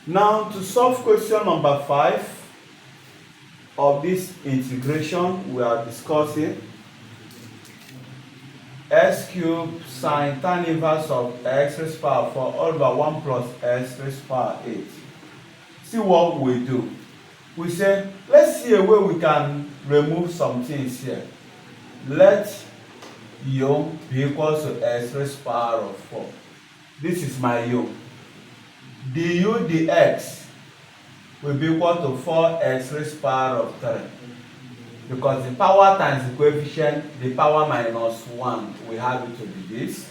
Now to solve question number 5 of this integration we are discussing, x cubed sine tan inverse of x raised power 4 all over 1 plus x raised power 8. See what we do. We say, let's see a way we can remove some things here. Let u be equal to x raised power of 4. This is my u. Du dx will be equal to 4x raised power of 3. Because the power times the coefficient, the power minus 1, we have it to be this.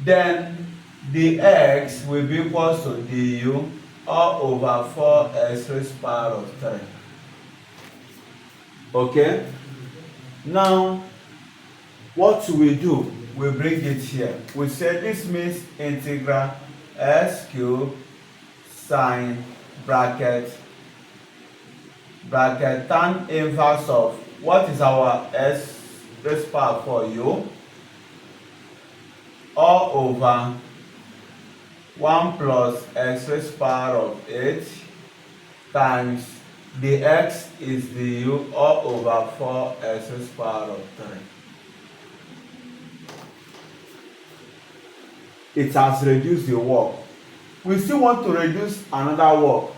Then the x will be equal to du all over 4x raised power of 3. Okay? Now, what we do? We bring it here. We say this means integral x cubed sine bracket tan inverse of, what is our x raised power for u, all over 1 plus x raised power of 8 times the x is the u all over 4x raised power of 3. It has reduced the work. We still want to reduce another work.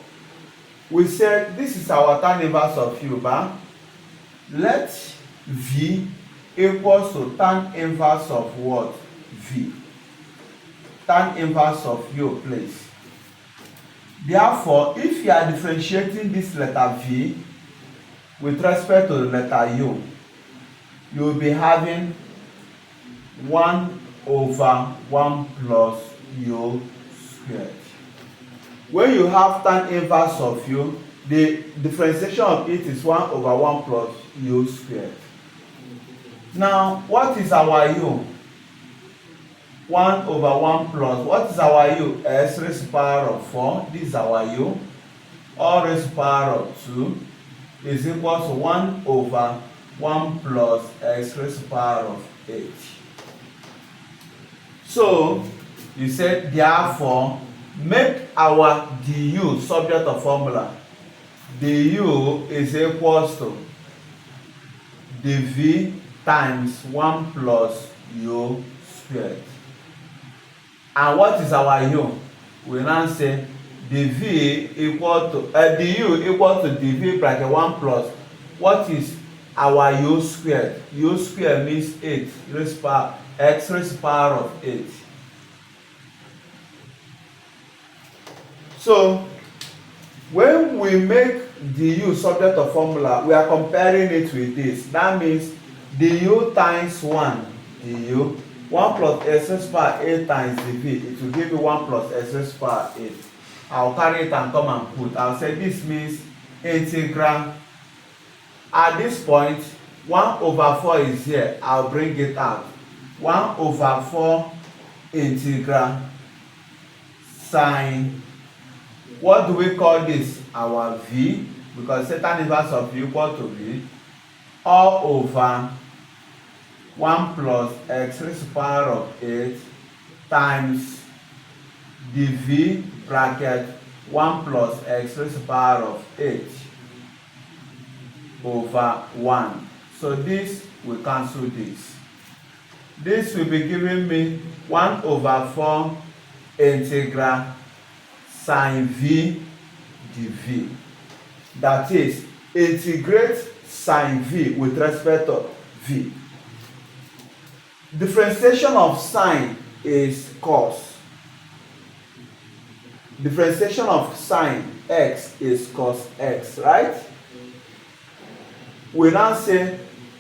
We said this is our tan inverse of u, but let v equals to tan inverse of what? V. Tan inverse of u, please. Therefore, if you are differentiating this letter v with respect to the letter u, you will be having 1 over 1 plus u squared. When you have tan inverse of u, the differentiation of it is 1 over 1 plus u squared. Now, what is our u? 1 over 1 plus, what is our u? S raised to power of 4, this is our u. All raised to power of 2 is equal to 1 over 1 plus x raised to power of 8. So, you said, therefore, make our du subject of formula. Du is equals to dv times 1 plus u squared. And what is our u? We now say dv equal to du equal to dv bracket 1 plus, what is our u squared? U squared means 8 raised power x raised to power of 8. So when we make du subject of formula, we are comparing it with this. That means du times 1 du 1 plus x raised to power 8 times dv, it will give you 1 plus x raised to power 8. I'll carry it and come and put. I'll say this means integral. At this point, 1 over 4 is here. I'll bring it out. 1 over 4 integral sine, what do we call this? Our v, because tan inverse of v equal to v, all over 1 plus x raised to power of 8 times dv bracket 1 plus x raised to power of 8 over 1. So this will cancel this. This will be giving me 1 over 4 integral sine v dv. That is, integrate sine v with respect to v. Differentiation of sine is cos. Differentiation of sine x is cos x, right? We now say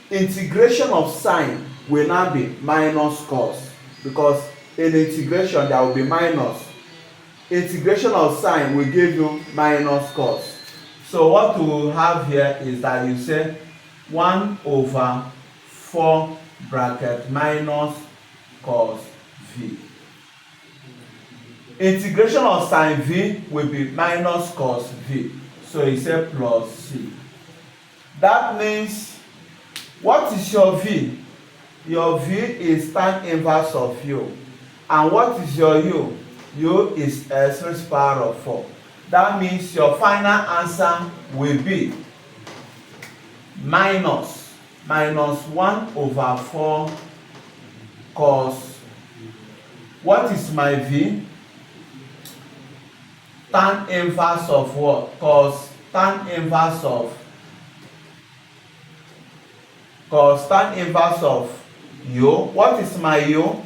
integration of sine will now be minus cos, because in integration there will be minus. Integration of sine will give you minus cos. So what we will have here is that you say 1 over 4 bracket minus cos v. Integration of sine v will be minus cos v. So you say plus c. That means, what is your v? Your v is tan inverse of u. And what is your u? U is x raised to power of 4. That means your final answer will be minus 1/4 cos. What is my V? Tan inverse of what? Cos tan inverse of u. What is my u?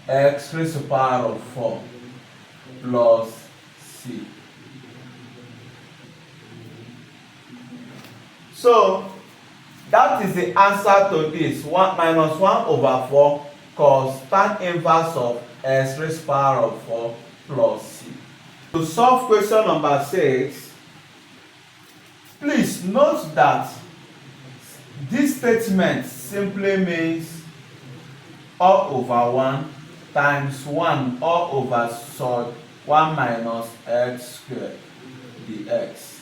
X raised to the power of 4 plus c. So that is the answer to this. 1 minus 1/4 cos tan inverse of x raised to the power of 4 plus c. To solve question number 6, please note that this statement simply means all over 1 times 1 all over sod 1 minus x squared dx.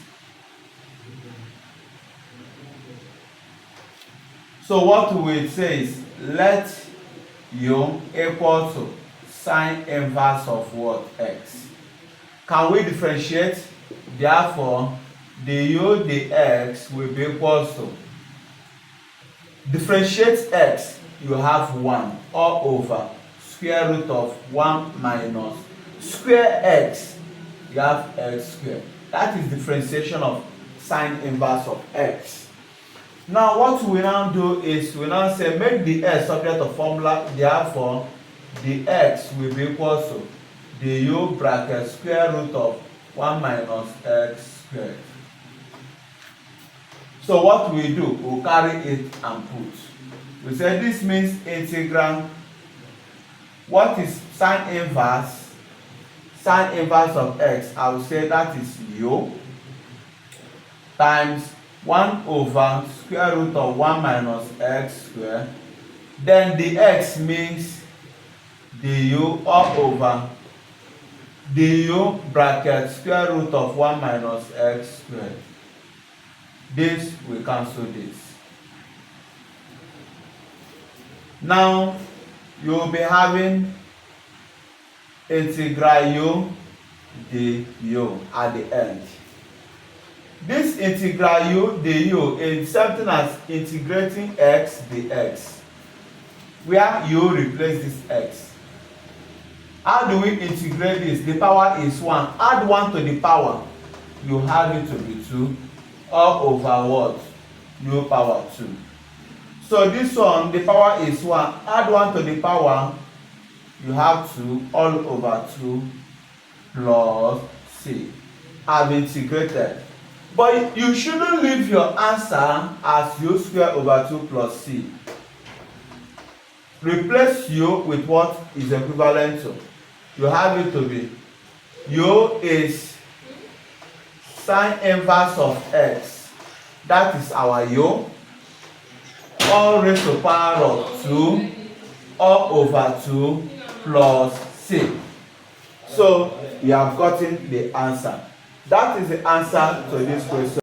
So what we will say is let u equal to sine inverse of what? X. Can we differentiate? Therefore, the u dx will be equal to, differentiate x, you have 1 all over square root of 1 minus square x, you have x squared. That is differentiation of sine inverse of x. Now what we now do is we now say make the x subject of formula, therefore the x will be equal to the u bracket square root of 1 minus x squared. So what we do, we'll carry it and put. We say this means integral. What is sine inverse? Sine inverse of x, I will say that is u times 1 over square root of 1 minus x squared. Then the x means du all over du bracket square root of 1 minus x squared. This will cancel this. Now you will be having integral u du at the end. This integral u du is something as integrating x dx, where you replace this x. How do we integrate this? The power is 1. Add 1 to the power, you have it to be 2 all over what? U power 2. So this one, the power is 1. Add 1 to the power, you have 2 all over 2 plus c. I've integrated. But you shouldn't leave your answer as u squared over 2 plus c. Replace u with what is equivalent to. You have it to be u is sine inverse of x. That is our u. All raised to the power of 2 all over 2 plus c. So you have gotten the answer. That is the answer to this question.